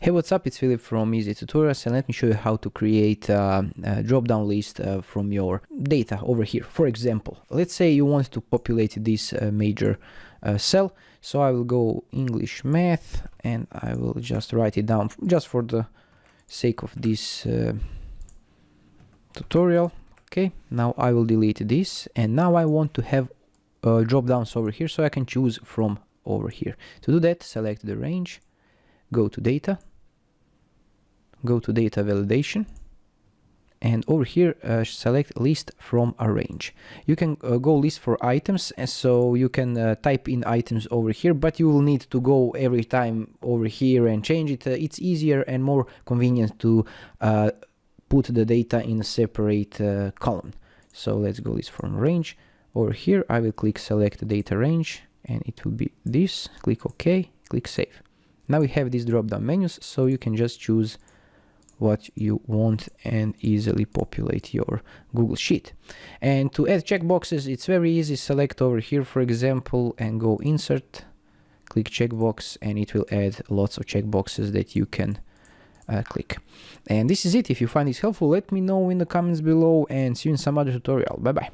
Hey, what's up? It's Philip from Easy Tutorials, and let me show you how to create a drop-down list from your data over here. For example, let's say you want to populate this major cell. So I will go English math, and I will just write it down just for the sake of this tutorial. Okay, now I will delete this, and now I want to have drop-downs over here, so I can choose from over here. To do that, select the range, go to data, go to data validation, and over here select list from a range. You can go list for items, and so you can type in items over here, but you will need to go every time over here and change it. It's easier and more convenient to put the data in a separate column. So let's go list from range. Over here I will click select data range, and it will be this. Click OK, click save. Now we have these drop down menus, so you can just choose what you want and easily populate your Google Sheet. And to add checkboxes, it's very easy. Select over here, for example, and go insert, click checkbox, and it will add lots of checkboxes that you can click. And this is it. If you find this helpful, let me know in the comments below, and see you in some other tutorial. Bye bye.